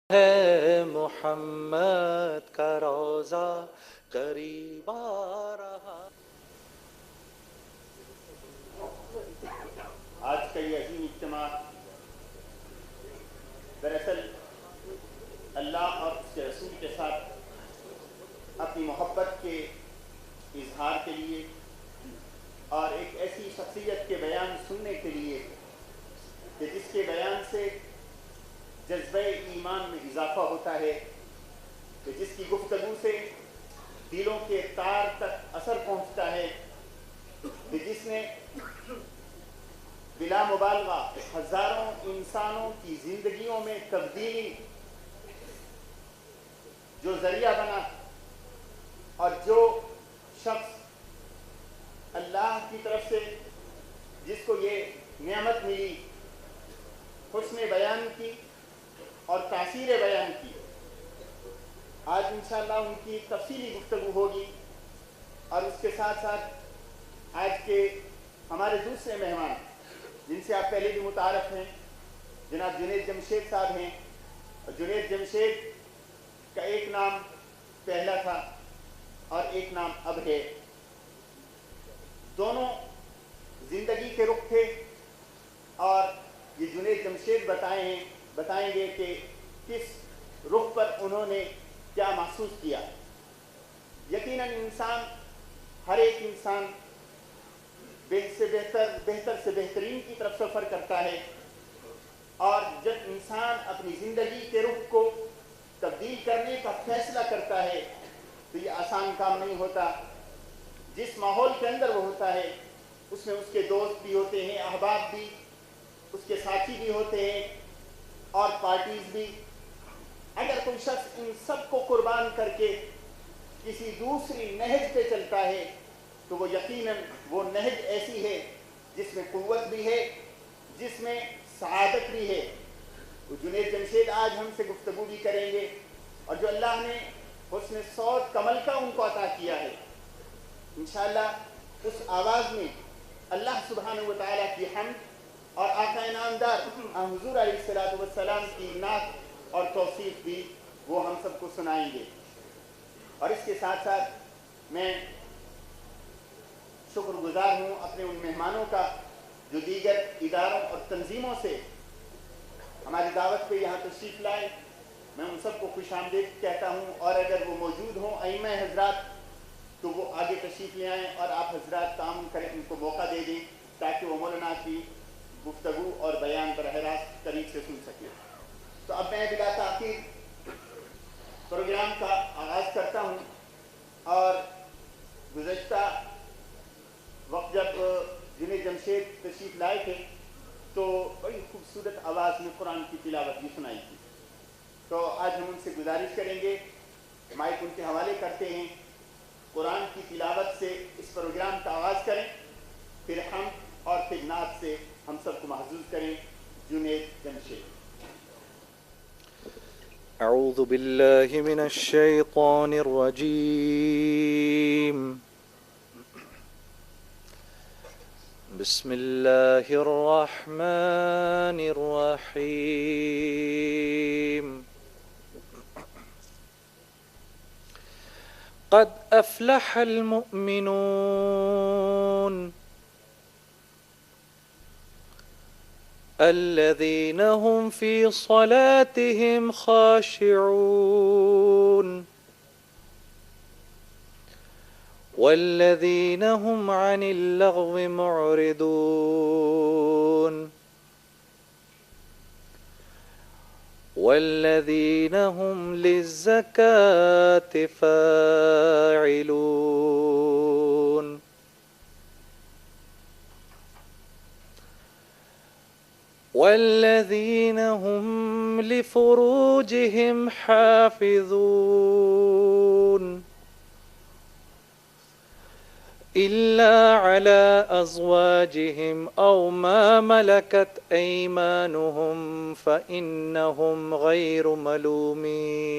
ہے محمد کا روزہ قریب آ رہا۔ آج کا یہ عظیم اجتماع دراصل اللہ اور اس کے رسول کے ساتھ اپنی محبت کے اظہار کے لیے اور ایک ایسی شخصیت کے بیان سننے کے لیے کہ جس کے بیان سے جذبہ ایمان میں اضافہ ہوتا ہے، کہ جس کی گفتگو سے دلوں کے تار تک اثر پہنچتا ہے، کہ جس نے بلا مبالغہ ہزاروں انسانوں کی زندگیوں میں تبدیلی جو ذریعہ بنا، اور جو شخص اللہ کی طرف سے جس کو یہ نعمت ملی حسن بیان کی اور تاثیر بیان کی، آج انشاءاللہ ان کی تفصیلی گفتگو ہوگی۔ اور اس کے ساتھ ساتھ آج کے ہمارے دوسرے مہمان جن سے آپ پہلے بھی متعارف ہیں، جناب جنید جمشید صاحب ہیں۔ اور جنید جمشید کا ایک نام پہلا تھا اور ایک نام اب ہے، دونوں زندگی کے رخ تھے، اور یہ جنید جمشید بتائیں گے کہ کس رخ پر انہوں نے کیا محسوس کیا۔ یقیناً ہر ایک انسان بہتر سے بہترین کی طرف سفر کرتا ہے، اور جب انسان اپنی زندگی کے رخ کو تبدیل کرنے کا فیصلہ کرتا ہے تو یہ آسان کام نہیں ہوتا۔ جس ماحول کے اندر وہ ہوتا ہے اس میں اس کے دوست بھی ہوتے ہیں، احباب بھی، اس کے ساتھی بھی ہوتے ہیں، اور پارٹیز بھی۔ اگر کوئی شخص ان سب کو قربان کر کے کسی دوسری نہج پہ چلتا ہے تو وہ یقیناً وہ نہج ایسی ہے جس میں قوت بھی ہے، جس میں سعادت بھی ہے۔ تو جنید جمشید آج ہم سے گفتگو بھی کریں گے، اور جو اللہ نے حسن صوت کمل کا ان کو عطا کیا ہے، انشاءاللہ اس آواز میں اللہ سبحانہ وتعالیٰ کی حمد اور آقا نامدار حضور علیہ السلام کی نعت اور توصیف بھی وہ ہم سب کو سنائیں گے۔ اور اس کے ساتھ ساتھ میں شکر گزار ہوں اپنے ان مہمانوں کا جو دیگر اداروں اور تنظیموں سے ہماری دعوت پہ یہاں تشریف لائے۔ میں ان سب کو خوش آمدید کہتا ہوں، اور اگر وہ موجود ہوں ائمہ حضرات تو وہ آگے تشریف لے آئیں اور آپ حضرات تعاون کریں، ان کو موقع دے دیں تاکہ وہ مولانا کی گفتگو اور بیان براہ راست قریب سے سن سکیں۔ تو اب میں بلا تاخیر پروگرام کا آغاز کرتا ہوں، اور گزشتہ وقت جب جنید جمشید تشریف لائے تھے تو بڑی خوبصورت آواز میں قرآن کی تلاوت بھی سنائی تھی۔ تو آج ہم ان سے گزارش کریں گے، مائک ان کے حوالے کرتے ہیں، قرآن کی تلاوت سے اس پروگرام کا آغاز کریں، پھر ہم اور پھر نعت سے ہم سب کو محظوظ کریں۔ جنید جمشید۔ اعوذ باللہ من الشیطان الرجیم، بسم اللہ الرحمن الرحیم۔ قد افلح المؤمنون الذين هم في صلاتهم خاشعون والذين هم عن اللغو معرضون والذين هم للزكاة فاعلون والذين هم لفروجهم حافظون إلا على أزواجهم أو ما ملكت أيمانهم فإنهم غير ملومين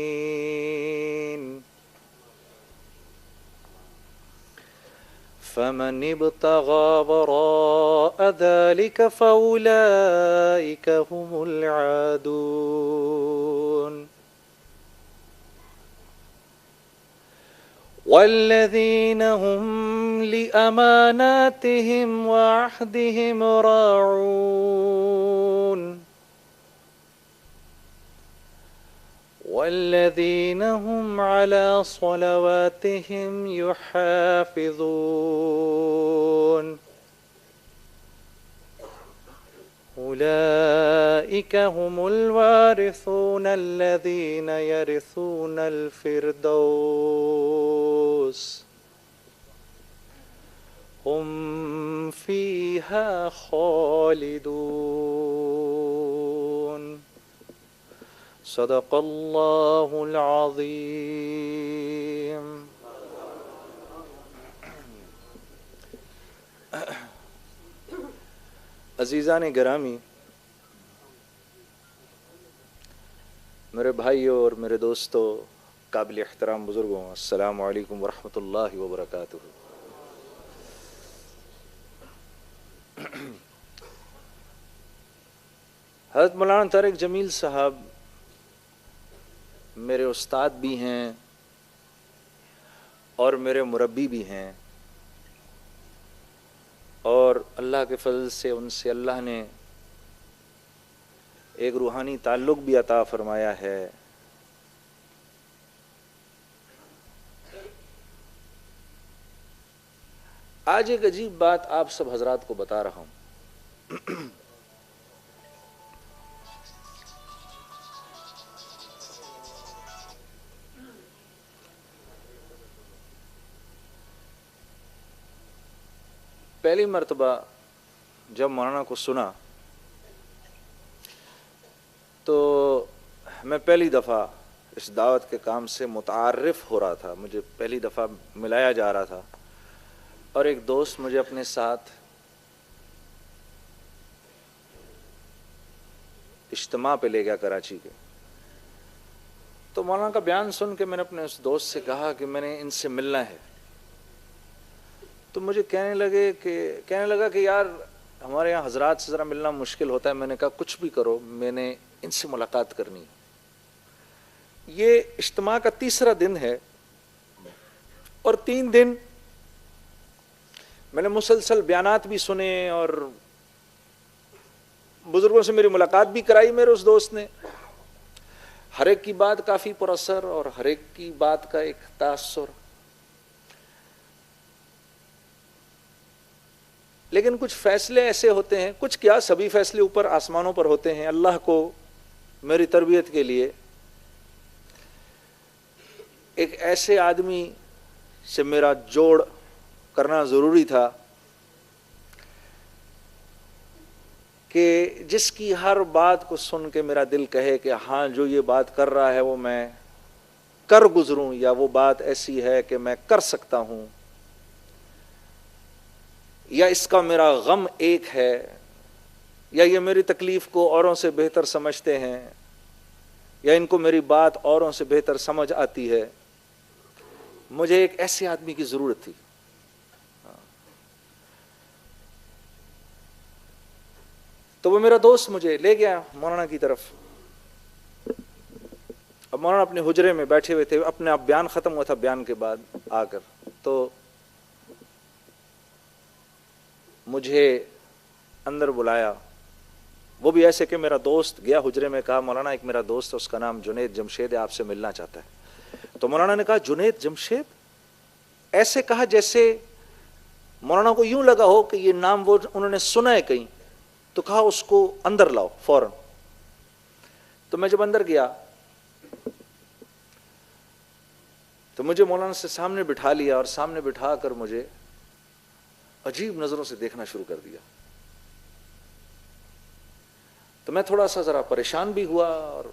فمن ابتغى وراء ذلك فأولئك هم العادون والذین هم لأماناتهم وعهدهم راعون والذین هم على صلواتهم يحافظون أولئك هم الوارثون الذين يرثون الفردوس هم فيها خالدون صدق الله العظيم. عزیزان گرامی، میرے بھائیوں اور میرے دوستوں، قابل احترام بزرگوں، السلام علیکم ورحمۃ اللہ وبرکاتہ۔ حضرت مولانا طارق جمیل صاحب میرے استاد بھی ہیں اور میرے مربی بھی ہیں، اور اللہ کے فضل سے ان سے اللہ نے ایک روحانی تعلق بھی عطا فرمایا ہے۔ آج ایک عجیب بات آپ سب حضرات کو بتا رہا ہوں۔ پہلی مرتبہ جب مولانا کو سنا تو میں پہلی دفعہ اس دعوت کے کام سے متعارف ہو رہا تھا، مجھے پہلی دفعہ ملایا جا رہا تھا، اور ایک دوست مجھے اپنے ساتھ اجتماع پہ لے گیا کراچی کے۔ تو مولانا کا بیان سن کے میں نے اپنے اس دوست سے کہا کہ میں نے ان سے ملنا ہے، تو مجھے کہنے لگا کہ یار ہمارے یہاں حضرات سے ذرا ملنا مشکل ہوتا ہے۔ میں نے کہا کچھ بھی کرو، میں نے ان سے ملاقات کرنی ہے۔ یہ اجتماع کا تیسرا دن ہے، اور 3 دن میں نے مسلسل بیانات بھی سنے اور بزرگوں سے میری ملاقات بھی کرائی میرے اس دوست نے۔ ہر ایک کی بات کافی پر اثر اور ہر ایک کی بات کا ایک تاثر، لیکن کچھ فیصلے ایسے ہوتے ہیں، کچھ کیا سبھی فیصلے اوپر آسمانوں پر ہوتے ہیں۔ اللہ کو میری تربیت کے لیے ایک ایسے آدمی سے میرا جوڑ کرنا ضروری تھا کہ جس کی ہر بات کو سن کے میرا دل کہے کہ ہاں جو یہ بات کر رہا ہے وہ میں کر گزروں، یا وہ بات ایسی ہے کہ میں کر سکتا ہوں، یا اس کا میرا غم ایک ہے، یا یہ میری تکلیف کو اوروں سے بہتر سمجھتے ہیں، یا ان کو میری بات اوروں سے بہتر سمجھ آتی ہے۔ مجھے ایک ایسے آدمی کی ضرورت تھی۔ تو وہ میرا دوست مجھے لے گیا مولانا کی طرف۔ اب مولانا اپنے حجرے میں بیٹھے ہوئے تھے، اپنے آپ بیان ختم ہوا تھا، بیان کے بعد آ کر تو مجھے اندر بلایا، وہ بھی ایسے کہ میرا دوست گیا حجرے میں، کہا مولانا ایک میرا دوست ہے، اس کا نام جنید جمشید ہے، آپ سے ملنا چاہتا ہے۔ تو مولانا نے کہا جنید جمشید؟ ایسے کہا جیسے مولانا کو یوں لگا ہو کہ یہ نام وہ انہوں نے سنا ہے کہیں، تو کہا اس کو اندر لاؤ فوراً۔ تو میں جب اندر گیا تو مجھے مولانا سے سامنے بٹھا لیا، اور سامنے بٹھا کر مجھے عجیب نظروں سے دیکھنا شروع کر دیا۔ تو میں تھوڑا سا ذرا پریشان بھی ہوا، اور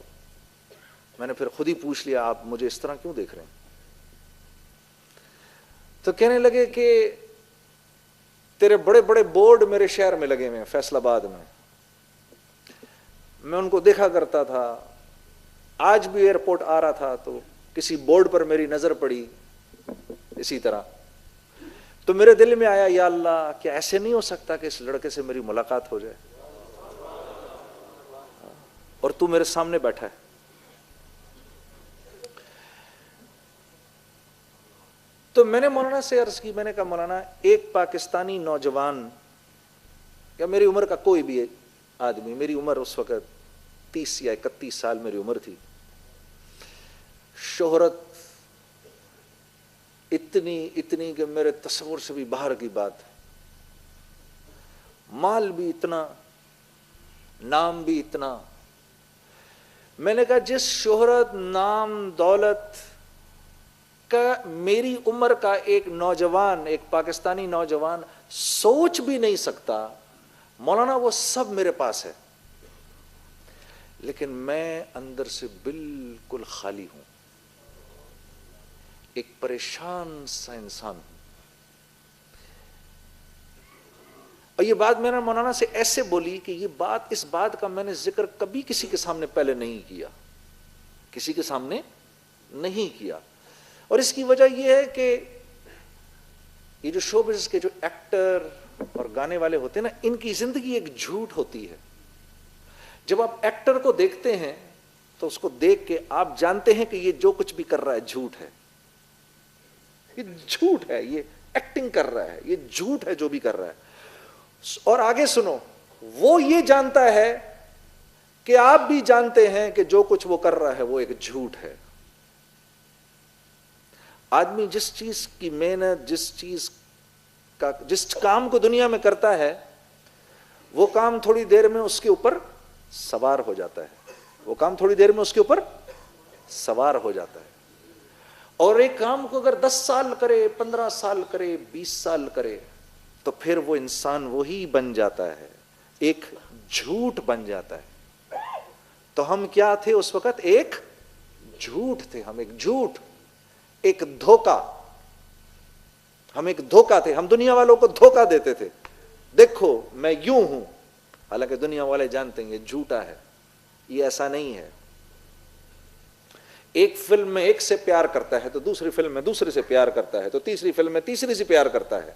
میں نے پھر خود ہی پوچھ لیا آپ مجھے اس طرح کیوں دیکھ رہے ہیں؟ تو کہنے لگے کہ تیرے بڑے بڑے بورڈ میرے شہر میں لگے ہوئے ہیں، فیصل آباد میں ان کو دیکھا کرتا تھا، آج بھی ایئرپورٹ آ رہا تھا تو کسی بورڈ پر میری نظر پڑی اسی طرح، تو میرے دل میں آیا یا اللہ کیا ایسے نہیں ہو سکتا کہ اس لڑکے سے میری ملاقات ہو جائے، اور تو میرے سامنے بیٹھا ہے۔ تو میں نے مولانا سے عرض کی, میں نے کہا مولانا ایک پاکستانی نوجوان یا میری عمر کا کوئی بھی آدمی, میری عمر اس وقت 30 یا 31 سال میری عمر تھی, شہرت اتنی کہ میرے تصور سے بھی باہر کی بات, مال بھی اتنا, نام بھی اتنا. میں نے کہا جس شہرت, نام, دولت کا میری عمر کا ایک نوجوان, ایک پاکستانی نوجوان سوچ بھی نہیں سکتا, مولانا وہ سب میرے پاس ہے, لیکن میں اندر سے بالکل خالی ہوں, ایک پریشان سا انسان ہوں. اور یہ بات میں نے مولانا سے ایسے بولی کہ اس بات کا میں نے ذکر کبھی کسی کے سامنے پہلے نہیں کیا, کسی کے سامنے نہیں کیا. اور اس کی وجہ یہ ہے کہ یہ جو شو بزنس کے جو ایکٹر اور گانے والے ہوتے ہیں نا, ان کی زندگی ایک جھوٹ ہوتی ہے. جب آپ ایکٹر کو دیکھتے ہیں تو اس کو دیکھ کے آپ جانتے ہیں کہ یہ جو کچھ بھی کر رہا ہے جھوٹ ہے, یہ جھوٹ ہے, یہ ایکٹنگ کر رہا ہے, یہ جھوٹ ہے جو بھی کر رہا ہے. اور آگے سنو, وہ یہ جانتا ہے کہ آپ بھی جانتے ہیں کہ جو کچھ وہ کر رہا ہے وہ ایک جھوٹ ہے. آدمی جس چیز کی محنت, جس کام کو دنیا میں کرتا ہے, وہ کام تھوڑی دیر میں اس کے اوپر سوار ہو جاتا ہے, وہ کام تھوڑی دیر میں اس کے اوپر سوار ہو جاتا ہے. اور ایک کام کو اگر 10 سال کرے, 15 سال کرے, 20 سال کرے, تو پھر وہ انسان وہی بن جاتا ہے, ایک جھوٹ بن جاتا ہے. تو ہم کیا تھے اس وقت؟ ایک جھوٹ تھے, ہم ایک جھوٹ, ایک دھوکا, ہم ایک دھوکا تھے. ہم دنیا والوں کو دھوکا دیتے تھے, دیکھو میں یوں ہوں, حالانکہ دنیا والے جانتے ہیں یہ جھوٹا ہے, یہ ایسا نہیں ہے. ایک فلم میں ایک سے پیار کرتا ہے تو دوسری فلم میں دوسرے سے پیار کرتا ہے, تو تیسری فلم میں تیسری سے پیار کرتا ہے,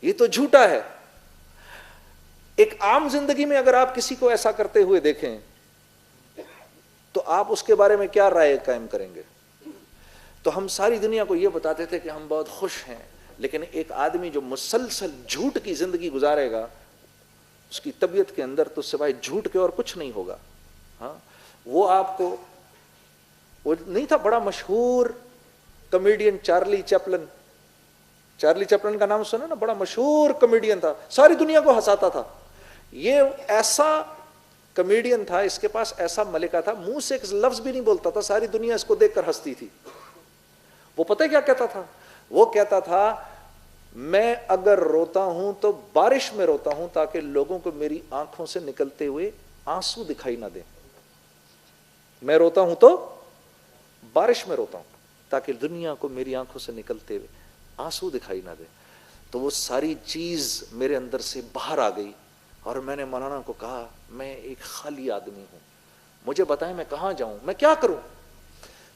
یہ تو جھوٹا ہے. ایک عام زندگی میں اگر آپ کسی کو ایسا کرتے ہوئے دیکھیں تو آپ اس کے بارے میں کیا رائے قائم کریں گے؟ تو ہم ساری دنیا کو یہ بتاتے تھے کہ ہم بہت خوش ہیں, لیکن ایک آدمی جو مسلسل جھوٹ کی زندگی گزارے گا, اس کی طبیعت کے اندر تو سوائے جھوٹ کے اور کچھ نہیں ہوگا. ہاں, وہ آپ کو, وہ نہیں تھا بڑا مشہور comedian Charlie Chaplin, Charlie Chaplin کا نام سنا نا, بڑا مشہور کمیڈین تھا, ساری دنیا کو ہنساتا تھا. یہ ایسا کمیڈین تھا, اس کے پاس ایسا ملکہ تھا, منہ سے ایک لفظ بھی نہیں بولتا تھا, ساری دنیا اس کو دیکھ کر ہنستی تھی. وہ پتہ کیا کہتا تھا؟ وہ کہتا تھا میں اگر روتا ہوں تو بارش میں روتا ہوں تاکہ لوگوں کو میری آنکھوں سے نکلتے ہوئے آنسو دکھائی نہ دیں. میں روتا ہوں تو بارش میں روتا ہوں تاکہ دنیا کو میری آنکھوں سے نکلتے ہوئے آنسو دکھائی نہ دے. تو وہ ساری چیز میرے اندر سے باہر آ گئی, اور میں نے مولانا کو کہا میں ایک خالی آدمی ہوں, مجھے بتائیں میں کہاں جاؤں, میں کیا کروں؟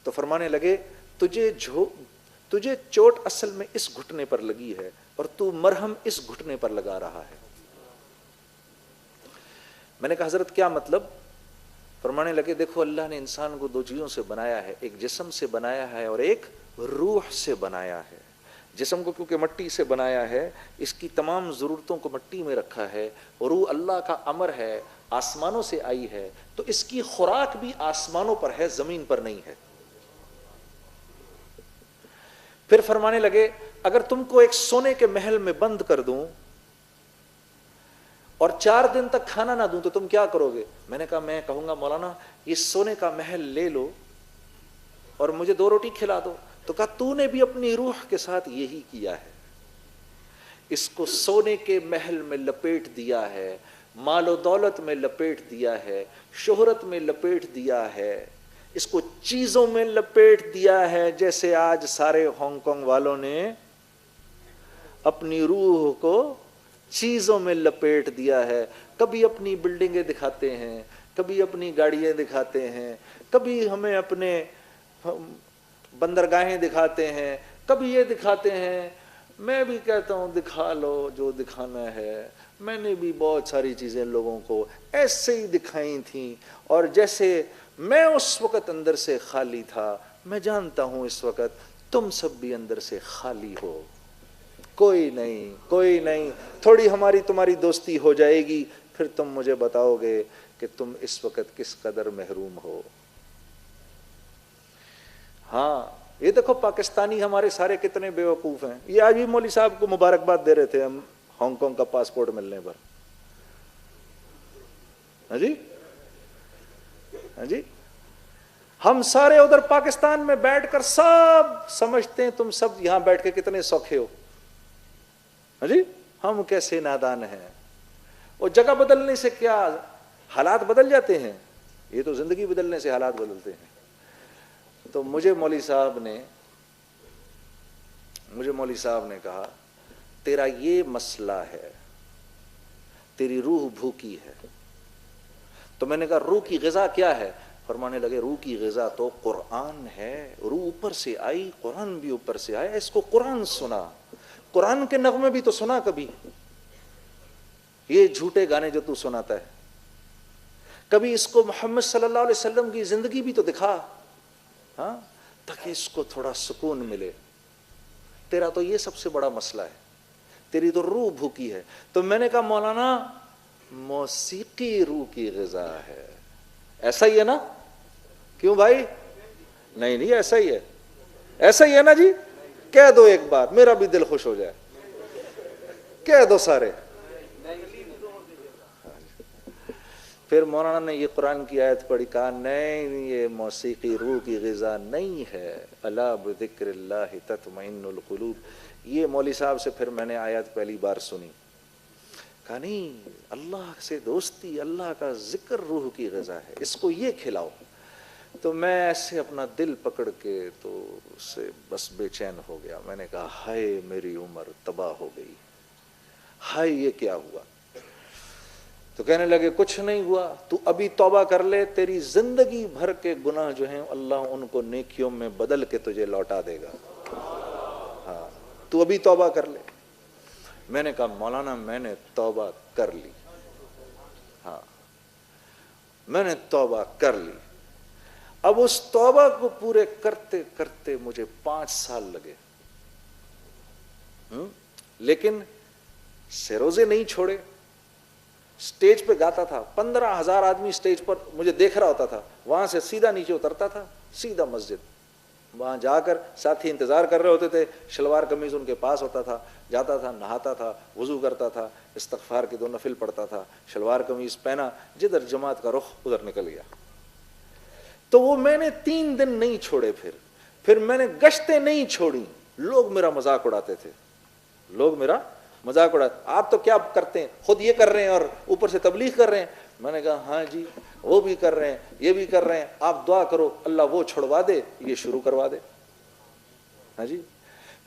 تو فرمانے لگے تجھے چوٹ اصل میں اس گھٹنے پر لگی ہے اور تو مرہم اس گھٹنے پر لگا رہا ہے. میں نے کہا حضرت کیا مطلب؟ فرمانے لگے دیکھو اللہ نے انسان کو 2 چیزوں سے بنایا ہے, ایک جسم سے بنایا ہے اور ایک روح سے بنایا ہے. جسم کو کیونکہ مٹی سے بنایا ہے, اس کی تمام ضرورتوں کو مٹی میں رکھا ہے, روح اللہ کا امر ہے, آسمانوں سے آئی ہے, تو اس کی خوراک بھی آسمانوں پر ہے, زمین پر نہیں ہے. پھر فرمانے لگے اگر تم کو ایک سونے کے محل میں بند کر دوں اور 4 دن تک کھانا نہ دوں تو تم کیا کرو گے؟ میں نے کہا میں کہوں گا مولانا یہ سونے کا محل لے لو اور مجھے 2 روٹی کھلا دو. تو کہا تو نے بھی اپنی روح کے ساتھ یہی کیا ہے, اس کو سونے کے محل میں لپیٹ دیا ہے, مال و دولت میں لپیٹ دیا ہے, شہرت میں لپیٹ دیا ہے, اس کو چیزوں میں لپیٹ دیا ہے, جیسے آج سارے ہانگ کانگ والوں نے اپنی روح کو چیزوں میں لپیٹ دیا ہے. کبھی اپنی بلڈنگیں دکھاتے ہیں, کبھی اپنی گاڑیاں دکھاتے ہیں, کبھی ہمیں اپنے بندرگاہیں دکھاتے ہیں, کبھی یہ دکھاتے ہیں. میں بھی کہتا ہوں دکھا لو جو دکھانا ہے, میں نے بھی بہت ساری چیزیں لوگوں کو ایسے ہی دکھائی تھیں, اور جیسے میں اس وقت اندر سے خالی تھا, میں جانتا ہوں اس وقت تم سب بھی اندر سے خالی ہو، کوئی نہیں، تھوڑی ہماری تمہاری دوستی ہو جائے گی، پھر تم مجھے بتاؤ گے کہ تم اس وقت کس قدر محروم ہو۔ ہاں یہ دیکھو پاکستانی ہمارے سارے کتنے بیوقوف ہیں۔ یہ آج بھی مولوی صاحب کو مبارکباد دے رہے تھے ہم ہانگ کانگ کا پاسپورٹ ملنے پر۔ ہاں جی، ہاں جی، ہم سارے ادھر پاکستان میں بیٹھ کر سب سمجھتے ہیں تم سب یہاں بیٹھ کے کتنے سوکھے ہو۔ ہاں جی، ہم کیسے نادان ہیں۔ اور جگہ بدلنے سے کیا حالات بدل جاتے ہیں؟ یہ تو زندگی بدلنے سے حالات بدلتے ہیں۔ تو مجھے مولوی صاحب نے کہا تیرا یہ مسئلہ ہے، تیری روح بھوکی ہے۔ تو میں نے کہا روح کی غذا کیا ہے؟ فرمانے لگے روح کی غذا تو قرآن ہے، روح اوپر سے آئی، قرآن بھی اوپر سے آیا، اس کو قرآن سنا، قرآن کے نغمے بھی تو سنا کبھی، یہ جھوٹے گانے جو تو سناتا ہے، کبھی اس کو محمد صلی اللہ علیہ وسلم کی زندگی بھی تو دکھا، ہاں، تاکہ اس کو تھوڑا سکون ملے۔ تیرا تو یہ سب سے بڑا مسئلہ ہے، تیری تو روح بھوکی ہے۔ تو میں نے کہا مولانا موسیقی روح کی غذا ہے، ایسا ہی ہے نا؟ کیوں بھائی؟ نہیں ایسا ہی ہے، ایسا ہی ہے نا جی؟ کہہ دو ایک بار، میرا بھی دل خوش ہو جائے، کہہ دو سارے۔ پھر مولانا نے یہ قرآن کی آیت پڑھی، کہا نہیں یہ موسیقی روح کی غذا نہیں ہے، الا بذکر اللہ تطمئن القلوب۔ یہ مولوی صاحب سے پھر میں نے آیت پہلی بار سنی، کہا نہیں، اللہ سے دوستی، اللہ کا ذکر روح کی غذا ہے، اس کو یہ کھلاؤ۔ تو میں ایسے اپنا دل پکڑ کے تو اس سے بس بے چین ہو گیا۔ میں نے کہا ہائے میری عمر تباہ ہو گئی، ہائے یہ کیا ہوا؟ تو کہنے لگے کچھ نہیں ہوا، تو ابھی توبہ کر لے، تیری زندگی بھر کے گناہ جو ہیں اللہ ان کو نیکیوں میں بدل کے تجھے لوٹا دے گا۔ ہاں تو ابھی توبہ کر لے۔ میں نے کہا مولانا میں نے توبہ کر لی، ہاں میں نے توبہ کر لی۔ اب اس توبہ کو پورے کرتے کرتے مجھے 5 سال لگے، لیکن سے روزے نہیں چھوڑے۔ سٹیج پہ گاتا تھا، 15,000 آدمی سٹیج پر مجھے دیکھ رہا ہوتا تھا، وہاں سے سیدھا نیچے اترتا تھا، سیدھا مسجد، وہاں جا کر ساتھی انتظار کر رہے ہوتے تھے، شلوار قمیض ان کے پاس ہوتا تھا، جاتا تھا، نہاتا تھا، وضو کرتا تھا، استغفار کے 2 نفل پڑھتا تھا، شلوار قمیض پہنا، جدھر جماعت کا رخ ادھر نکل گیا۔ تو وہ میں نے 3 دن نہیں چھوڑے، پھر میں نے گشتیں نہیں چھوڑی۔ لوگ میرا مذاق اڑاتے تھے، لوگ میرا مذاق اڑاتے، آپ تو کیا کرتے ہیں، خود یہ کر رہے ہیں اور اوپر سے تبلیغ کر رہے ہیں۔ میں نے کہا ہاں جی وہ بھی کر رہے ہیں، یہ بھی کر رہے ہیں، آپ دعا کرو اللہ وہ چھڑوا دے، یہ شروع کروا دے۔ ہاں جی۔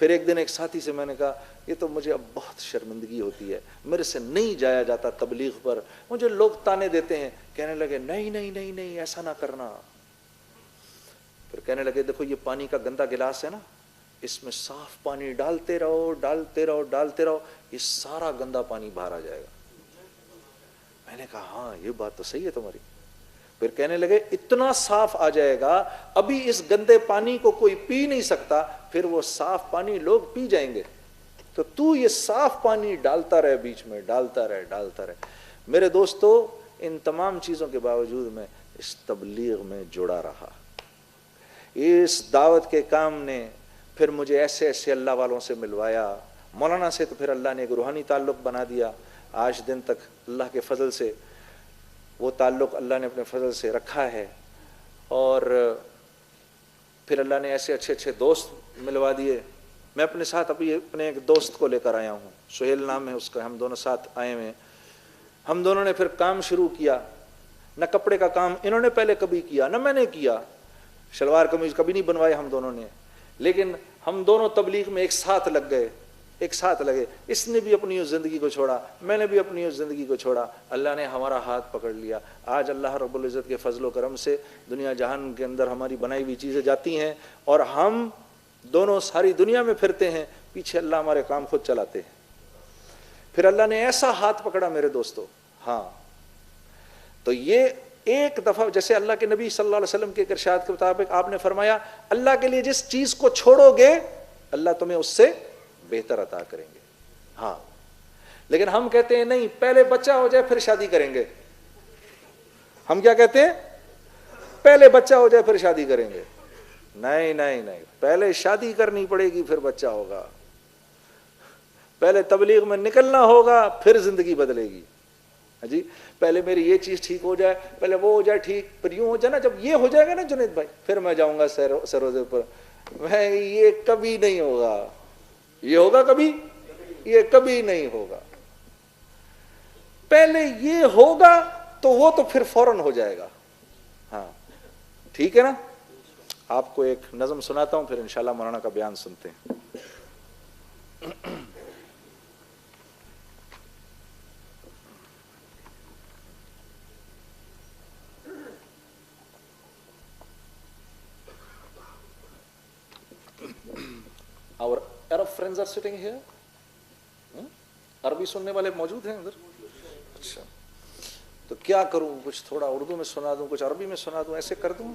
پھر ایک دن ایک ساتھی سے میں نے کہا یہ تو مجھے اب بہت شرمندگی ہوتی ہے، میرے سے نہیں جایا جاتا تبلیغ پر، مجھے لوگ تانے دیتے ہیں۔ کہنے لگے نہیں نہیں نہیں نہیں ایسا نہ کرنا۔ پھر کہنے لگے دیکھو یہ پانی کا گندا گلاس ہے نا، اس میں صاف پانی ڈالتے رہو ڈالتے رہو ڈالتے رہو، یہ سارا گندا پانی باہر آ جائے گا۔ میں نے کہا ہاں یہ بات تو صحیح ہے تمہاری۔ پھر کہنے لگے اتنا صاف آ جائے گا، ابھی اس گندے پانی کو کوئی پی نہیں سکتا، پھر وہ صاف پانی لوگ پی جائیں گے، تو یہ صاف پانی ڈالتا رہے، بیچ میں ڈالتا رہے ڈالتا رہے۔ میرے دوستو ان تمام چیزوں کے باوجود میں اس تبلیغ میں جڑا رہا۔ اس دعوت کے کام نے پھر مجھے ایسے ایسے اللہ والوں سے ملوایا، مولانا سے تو پھر اللہ نے ایک روحانی تعلق بنا دیا، آج دن تک اللہ کے فضل سے وہ تعلق اللہ نے اپنے فضل سے رکھا ہے۔ اور پھر اللہ نے ایسے اچھے اچھے دوست ملوا دیے۔ میں اپنے ساتھ ابھی اپنے ایک دوست کو لے کر آیا ہوں، سہیل نام ہے اس کا، ہم دونوں ساتھ آئے ہوئے ہیں۔ ہم دونوں نے پھر کام شروع کیا، نہ کپڑے کا کام انہوں نے پہلے کبھی کیا نہ میں نے کیا، شلوار قمیض کبھی نہیں بنوائے ہم دونوں نے، لیکن ہم دونوں تبلیغ میں ایک ساتھ لگ گئے، ایک ساتھ لگے۔ اس نے بھی اپنی اس زندگی کو چھوڑا، میں نے بھی اپنی اس زندگی کو چھوڑا، اللہ نے ہمارا ہاتھ پکڑ لیا۔ آج اللہ رب العزت کے فضل و کرم سے دنیا جہان کے اندر ہماری بنائی ہوئی چیزیں جاتی ہیں اور ہم دونوں ساری دنیا میں پھرتے ہیں، پیچھے اللہ ہمارے کام خود چلاتے ہیں۔ پھر اللہ نے ایسا ہاتھ پکڑا میرے دوستو، ہاں تو یہ ایک دفعہ جیسے اللہ کے نبی صلی اللہ علیہ وسلم کے ارشاد کے مطابق آپ نے فرمایا اللہ کے لیے جس چیز کو چھوڑو گے اللہ تمہیں اس سے بہتر عطا کریں گے. ہاں لیکن ہم کہتے ہیں نہیں پہلے بچہ ہو جائے پھر شادی کریں گے. ہم کیا کہتے ہیں؟ پہلے بچہ ہو جائے پھر شادی کریں گے. نہیں نہیں نہیں، پہلے شادی کرنی پڑے گی پھر بچہ ہوگا. پہلے تبلیغ میں نکلنا ہوگا پھر زندگی بدلے گی. جی پہلے میری یہ چیز ٹھیک ہو جائے، پہلے وہ ہو جائے ٹھیک، پھر یوں ہو جائے نا. جب یہ ہو جائے گا نا جنید بھائی پھر میں جاؤں گا سروزے پر. میں یہ کبھی نہیں ہوگا. یہ ہوگا کبھی؟ یہ کبھی نہیں ہوگا. پہلے یہ ہوگا تو وہ تو پھر فوراً ہو جائے گا. ہاں ٹھیک ہے نا. آپ کو ایک نظم سناتا ہوں پھر انشاءاللہ مولانا کا بیان سنتے ہیں. Our Arab friends are sitting here. عربی سننے والے موجود ہیں ادھر؟ اچھا تو کیا کروں، کچھ تھوڑا اردو میں سنا دوں، کچھ عربی میں سنا دوں، ایسے کر دوں؟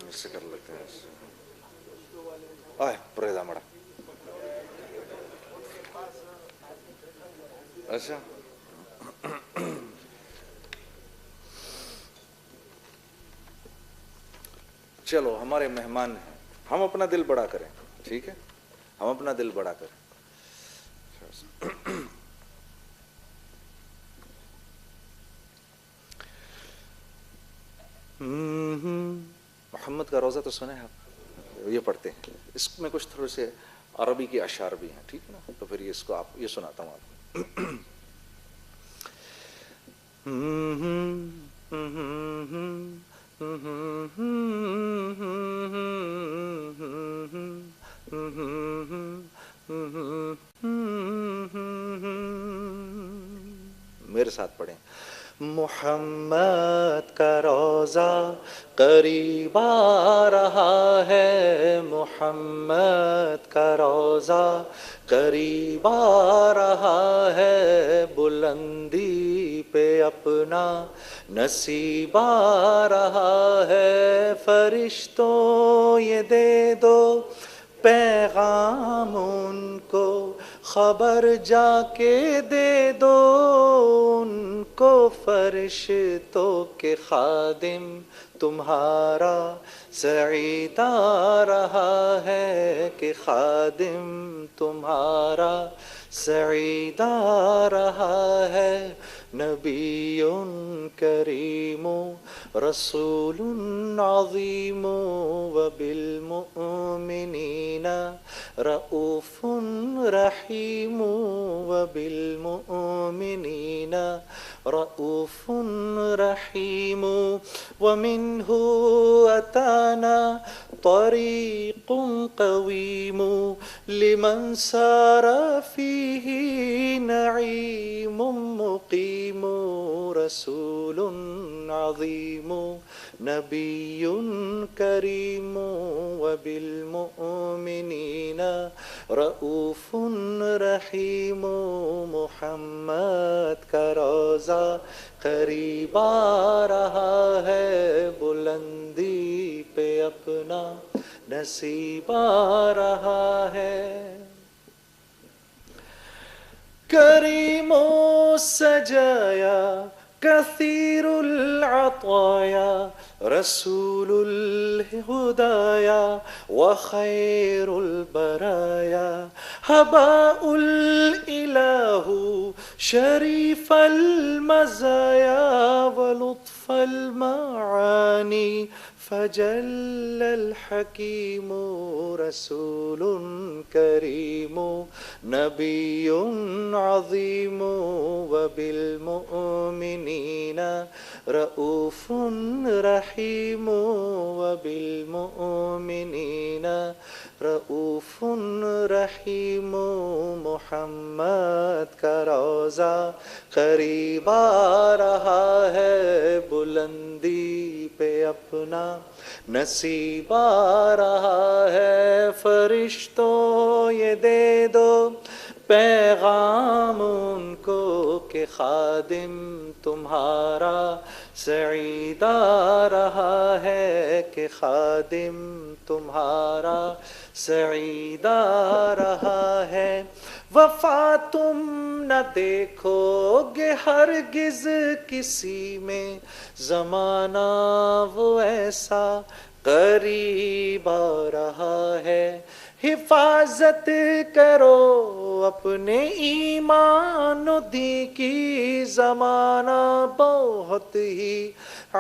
ایسے کر لیتے ہیں. آئے پریدا مڑا. اچھا چلو ہمارے مہمان ہیں، ہم اپنا دل بڑا کریں. ٹھیک ہے ہم اپنا دل بڑا کریں. محمد کا روزہ تو سنے آپ، یہ پڑھتے ہیں. اس میں کچھ تھوڑے سے عربی کے اشعار بھی ہیں. ٹھیک ہے نا. تو پھر اس کو آپ یہ سناتا ہوں آپ کو. میرے ساتھ پڑھیں. محمد کا روزہ قریب آ رہا ہے، محمد کا روزہ قریب آ رہا ہے، بلندی پہ اپنا نصیب آ رہا ہے. فرشتوں یہ دے دو پیغام ان کو، خبر جا کے دے دو ان کو، فرشتوں کے خادم تمہارا سعید آ رہا ہے، کہ خادم تمہارا سعید آ رہا ہے. نبی کریم رسول عظیم وبالمؤمنین رؤوف رحیم، وبالمؤمنین رؤوف رحیم. ومنہ اتانا طریق قویم، لمن سار فیہ نعیم مقیم. رسول عظیم نبی کریم وبالمؤمنین رؤوف رحیم. محمد کا روزہ قریب آ رہا ہے، بلندی پہ اپنا نصیب آ رہا ہے. کریم و سجایا کثیر العطایا، رسول الہدایا وخیر البرایا. حباء الالہ شریف المزایا ولطف المعانی، فجل الحکیم. رسول کریم نبی عظیم وبالمؤمنین رؤوف رحیم، وبالمؤمنین رؤوف رحیم. محمد کا روزہ قریب آ رہا ہے، بلندی پہ اپنا نصیب آ رہا ہے. فرشتوں یہ دے دو پیغام ان کو کہ خادم تمہارا سعیدہ رہا ہے، کہ خادم تمہارا سعیدہ رہا ہے۔ وفا تم نہ دیکھو گے ہرگز کسی میں، زمانہ وہ ایسا قریب آ رہا ہے۔ حفاظت کرو اپنے ایمان و دین کی، زمانہ بہت ہی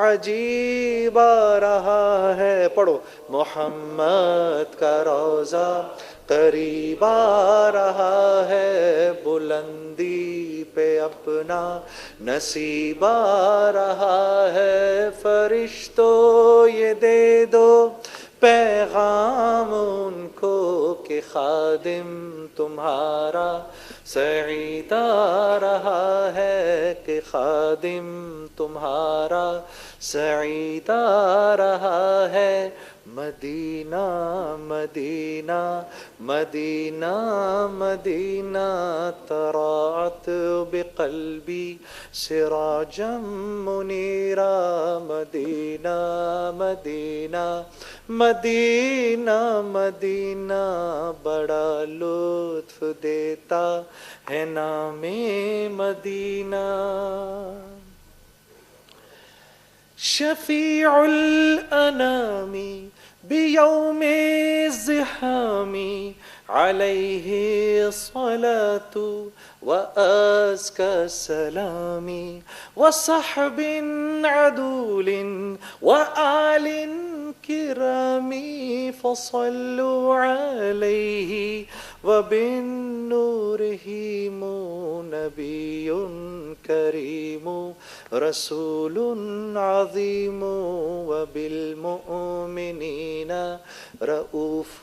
عجیب آ رہا ہے۔ پڑھو، محمد کا روضہ قریب آ رہا ہے، بلندی پہ اپنا نصیب آ رہا ہے۔ فرشتوں یہ دے دو پیغام ان کو کہ خادم تمہارا سعید آ رہا ہے، کہ خادم تمہارا سعید آ رہا ہے۔ مدینہ مدینہ مدینہ مدینہ تراعت بقلبی سراجا منیرا، مدینہ مدینہ مدینہ مدینہ بڑا لطف دیتا ہے نام مدینہ۔ شفیع الانام بیوم الزحام علیہ الصلاۃ وازکی السلام، وصحب عدول وآل کرام، فصلوا علیہ وبالنور نبی کریم رسول عظیم، وبالمؤمنین رؤوف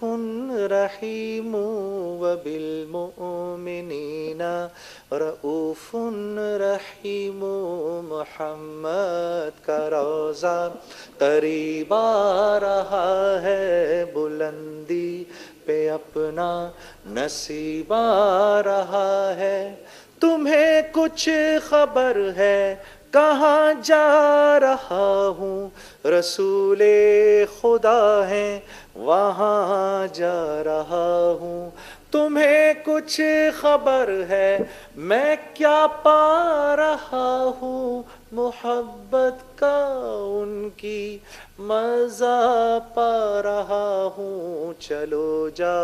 رحیم، وبالمؤمنین رؤوف رحیم۔ محمد کا روضہ قریب آ رہا ہے، بلندی پہ اپنا نصیب آ رہا ہے۔ تمہیں کچھ خبر ہے کہاں جا رہا ہوں، رسول خدا ہیں وہاں جا رہا ہوں۔ تمہیں کچھ خبر ہے میں کیا پا رہا ہوں، محبت کا ان کی مزہ پا رہا ہوں۔ چلو جا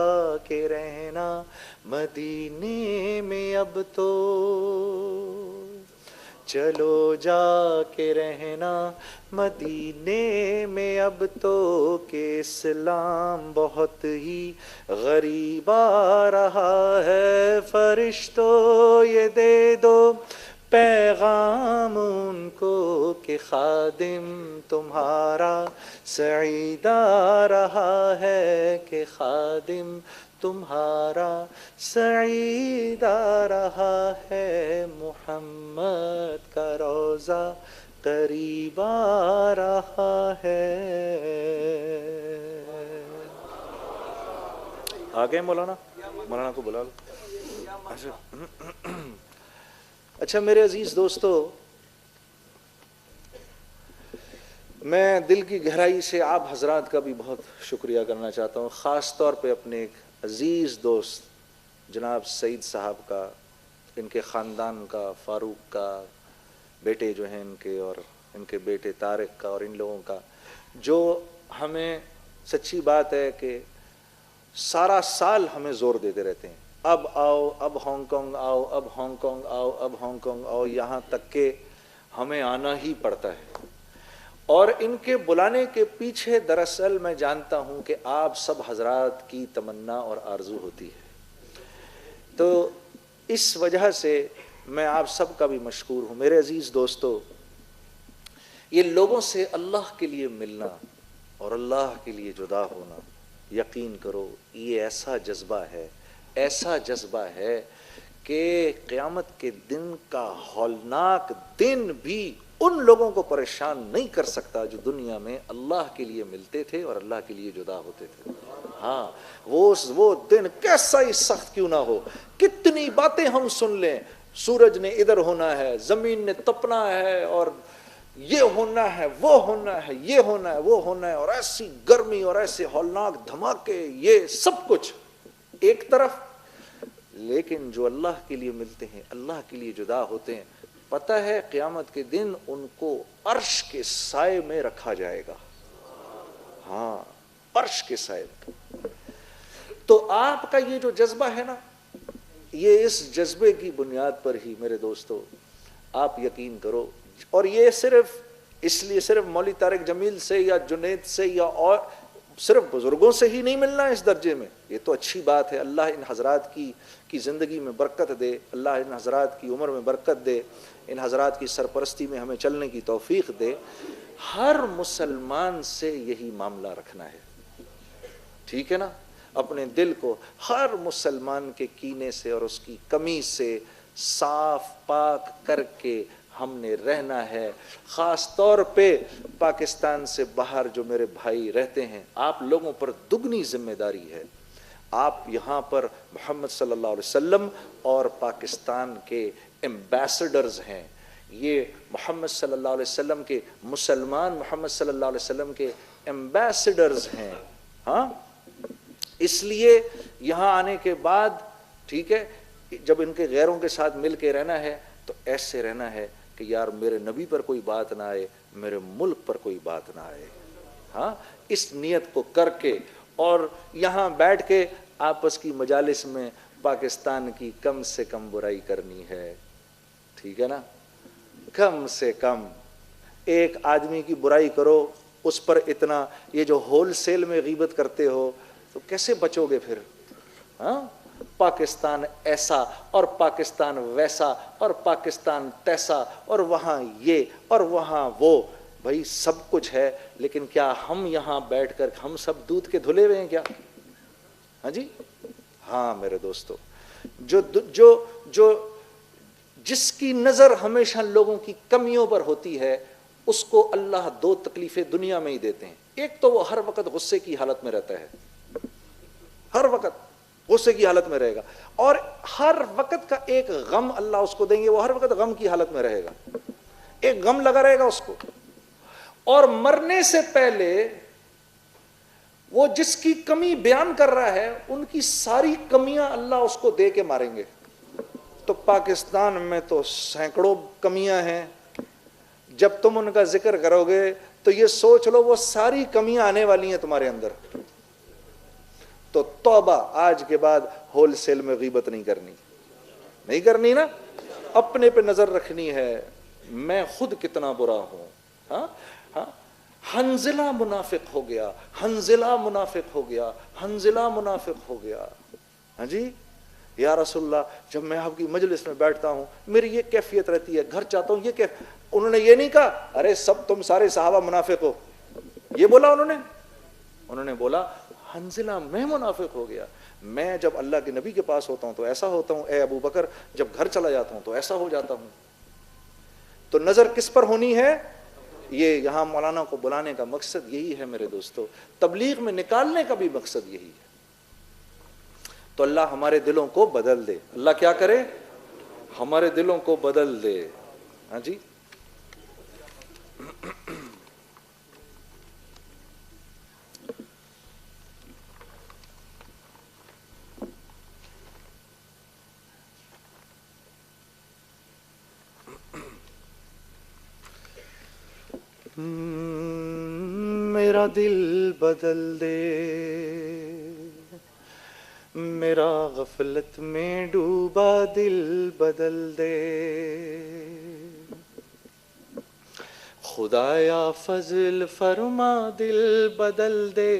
کے رہنا مدینے میں اب تو، چلو جا کے رہنا مدینے میں اب تو، کہ اسلام بہت ہی غریب آ رہا ہے۔ فرشتوں یہ دے دو پیغام ان کو کہ خادم تمہارا سعید آ رہا ہے، کہ خادم تمہارا سعید آ رہا ہے۔ محمد کا روضہ قریب آ رہا ہے۔ آگے مولانا کو بلا لو۔ اچھا میرے عزیز دوستو، میں دل کی گہرائی سے آپ حضرات کا بھی بہت شکریہ کرنا چاہتا ہوں، خاص طور پہ اپنے ایک عزیز دوست جناب سعید صاحب کا، ان کے خاندان کا، فاروق کا، بیٹے جو ہیں ان کے، اور ان کے بیٹے طارق کا، اور ان لوگوں کا، جو ہمیں سچی بات ہے کہ سارا سال ہمیں زور دیتے رہتے ہیں، اب آؤ، اب ہانگ کانگ آؤ، اب ہانگ کانگ آؤ، اب ہانگ کانگ آؤ، یہاں تک کہ ہمیں آنا ہی پڑتا ہے۔ اور ان کے بلانے کے پیچھے دراصل میں جانتا ہوں کہ آپ سب حضرات کی تمنا اور آرزو ہوتی ہے، تو اس وجہ سے میں آپ سب کا بھی مشکور ہوں۔ میرے عزیز دوستو، یہ لوگوں سے اللہ کے لیے ملنا اور اللہ کے لیے جدا ہونا، یقین کرو یہ ایسا جذبہ ہے، ایسا جذبہ ہے کہ قیامت کے دن کا ہولناک دن بھی ان لوگوں کو پریشان نہیں کر سکتا جو دنیا میں اللہ کے لیے ملتے تھے اور اللہ کے لیے جدا ہوتے تھے. ہاں وہ دن کیسا ہی سخت کیوں نہ ہو, کتنی باتیں ہم سن لیں, سورج نے ادھر ہونا ہے, زمین نے تپنا ہے, اور یہ ہونا ہے, وہ ہونا ہے, یہ ہونا ہے, وہ ہونا ہے, اور ایسی گرمی اور ایسے ہولناک دھماکے, یہ سب کچھ ایک طرف. لیکن جو اللہ کے لیے ملتے ہیں, اللہ کے لیے جدا ہوتے ہیں, پتہ ہے قیامت کے دن ان کو عرش کے سائے میں رکھا جائے گا. ہاں, عرش کے سائے میں. تو آپ کا یہ جو جذبہ ہے نا, یہ اس جذبے کی بنیاد پر ہی میرے دوستو آپ یقین کرو, اور یہ صرف اس لیے صرف مولوی طارق جمیل سے یا جنید سے یا اور صرف بزرگوں سے ہی نہیں ملنا ہے اس درجے میں. یہ تو اچھی بات ہے, اللہ ان حضرات کی زندگی میں برکت دے, اللہ ان حضرات کی عمر میں برکت دے, ان حضرات کی سرپرستی میں ہمیں چلنے کی توفیق دے. ہر مسلمان سے یہی معاملہ رکھنا ہے, ٹھیک ہے نا, اپنے دل کو ہر مسلمان کے کینے سے اور اس کی کمی سے صاف پاک کر کے ہم نے رہنا ہے. خاص طور پہ پاکستان سے باہر جو میرے بھائی رہتے ہیں, آپ لوگوں پر دگنی ذمہ داری ہے. آپ یہاں پر محمد صلی اللہ علیہ وسلم اور پاکستان کے ایمبیسڈرز ہیں. یہ محمد صلی اللہ علیہ وسلم کے مسلمان محمد صلی اللہ علیہ وسلم کے ایمبیسڈرز ہیں. ہاں, اس لیے یہاں آنے کے بعد, ٹھیک ہے, جب ان کے غیروں کے ساتھ مل کے رہنا ہے تو ایسے رہنا ہے کہ یار میرے نبی پر کوئی بات نہ آئے, میرے ملک پر کوئی بات نہ آئے. ہاں, اس نیت کو کر کے, اور یہاں بیٹھ کے آپس کی مجالس میں پاکستان کی کم سے کم برائی کرنی ہے, ٹھیک ہے نا, کم سے کم ایک آدمی کی برائی کرو, اس پر اتنا, یہ جو ہول سیل میں غیبت کرتے ہو تو کیسے بچو گے پھر؟ ہاں, پاکستان ایسا اور پاکستان ویسا اور پاکستان تیسا, اور وہاں یہ اور وہاں وہ, بھائی سب کچھ ہے, لیکن کیا ہم یہاں بیٹھ کر ہم سب دودھ کے دھلے ہوئے ہیں کیا؟ ہاں جی, ہاں میرے دوستو, جو جس کی نظر ہمیشہ لوگوں کی کمیوں پر ہوتی ہے, اس کو اللہ دو تکلیفیں دنیا میں ہی دیتے ہیں. ایک تو وہ ہر وقت غصے کی حالت میں رہتا ہے, ہر وقت غصے کی حالت میں رہے گا, اور ہر وقت کا ایک غم اللہ اس کو دیں گے, وہ ہر وقت غم کی حالت میں رہے گا, ایک غم لگا رہے گا اس کو. اور مرنے سے پہلے وہ جس کی کمی بیان کر رہا ہے, ان کی ساری کمیاں اللہ اس کو دے کے ماریں گے. تو پاکستان میں تو سینکڑوں کمیاں ہیں, جب تم ان کا ذکر کرو گے تو یہ سوچ لو وہ ساری کمیاں آنے والی ہیں تمہارے اندر. تو توبہ, آج کے بعد ہول سیل میں غیبت نہیں کرنی نا, اپنے پہ نظر رکھنی ہے, میں خود کتنا برا ہوں. ہاں ہاں, حنزلہ منافق ہو گیا, حنزلہ منافق ہو گیا, حنزلہ منافق ہو گیا. ہاں جی, یا رسول اللہ, جب میں آپ کی مجلس میں بیٹھتا ہوں میری یہ کیفیت رہتی ہے, گھر چاہتا ہوں یہ انہوں نے یہ نہیں کہا ارے سب تم سارے صحابہ منافق ہو, یہ بولا انہوں نے بولا حنزلہ میں منافق ہو گیا. میں جب اللہ کے نبی کے پاس ہوتا ہوں تو ایسا ہوتا ہوں, اے ابو بکر جب گھر چلا جاتا ہوں تو ایسا ہو جاتا ہوں. تو نظر کس پر ہونی ہے؟ یہ یہاں مولانا کو بلانے کا مقصد یہی ہے میرے دوستو, تبلیغ میں نکالنے کا بھی مقصد یہی ہے. تو اللہ ہمارے دلوں کو بدل دے, اللہ کیا کرے, ہمارے دلوں کو بدل دے. ہاں جی, میرا دل بدل دے, میرا غفلت میں ڈوبا دل بدل دے. خدایا فضل فرما دل بدل دے,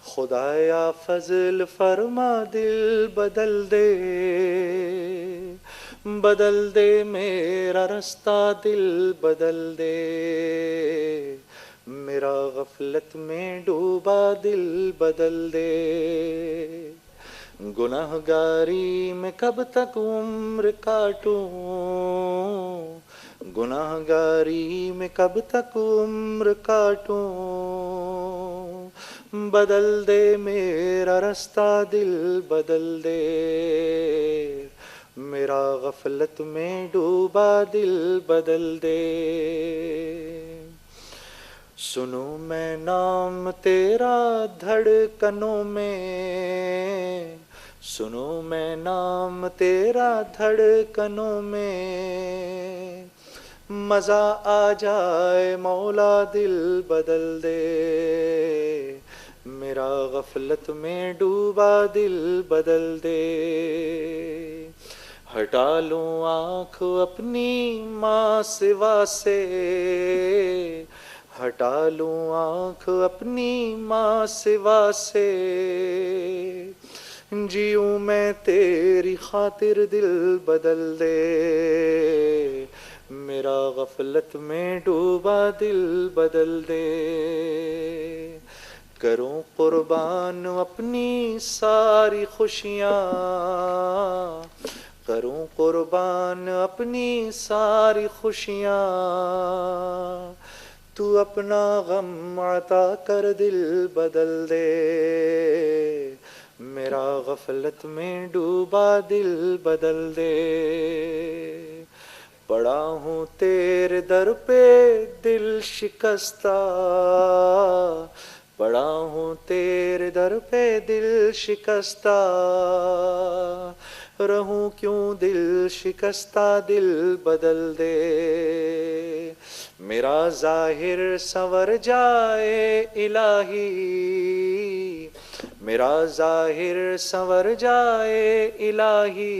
خدایا فضل فرما دل بدل دے. بدل دے میرا رستہ دل بدل دے, میرا غفلت میں ڈوبا دل بدل دے. گناہ گاری میں کب تک عمر کاٹوں, گناہگاری میں کب تک عمر کاٹوں، بدل دے میرا رستہ دل بدل دے، میرا غفلت میں ڈوبا دل بدل دے۔ سنوں میں نام تیرا دھڑکنوں میں، سنوں میں نام تیرا دھڑکنوں میں، مزہ آ جائے مولا دل بدل دے، میرا غفلت میں ڈوبا دل بدل دے۔ ہٹا لوں آنکھ اپنی ماں سوا سے، ہٹا لوں آنکھ اپنی ماں سوا سے، جیوں میں تیری خاطر دل بدل دے، میرا غفلت میں ڈوبا دل بدل دے۔ کروں قربان اپنی ساری خوشیاں، کروں قربان اپنی ساری خوشیاں، تو اپنا غم عطا کر دل بدل دے، میرا غفلت میں ڈوبا دل بدل دے۔ پڑا ہوں تیرے در پہ دل شکستہ، پڑا ہوں تیرے در پہ دل شکستہ، رہوں کیوں دل شکستہ دل بدل دے، میرا ظاہر سنور جائے الہی، میرا ظاہر سنور جائے الہی،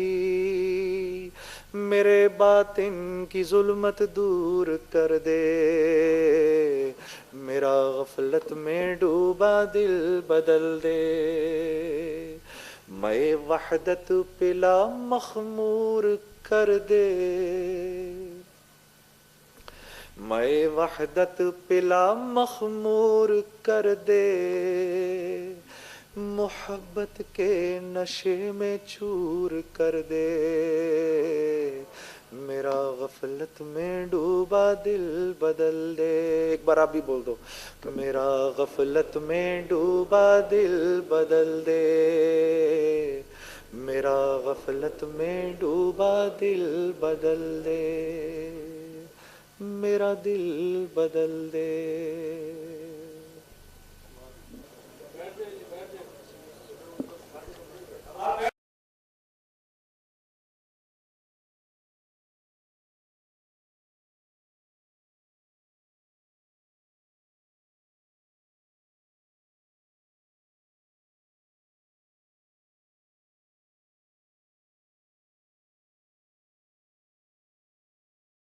میرے باطن کی ظلمت دور کر دے، میرا غفلت میں ڈوبا دل بدل دے۔ میں وحدت پلا مخمور کر دے، میں وحدت پلا مخمور کر دے، محبت کے نشے میں چور کر دے، میرا غفلت میں ڈوبا دل بدل دے۔ ایک بار آپ بھی بول دو، میرا غفلت میں ڈوبا دل بدل دے، میرا غفلت میں ڈوبا دل بدل دے، میرا دل بدل دے۔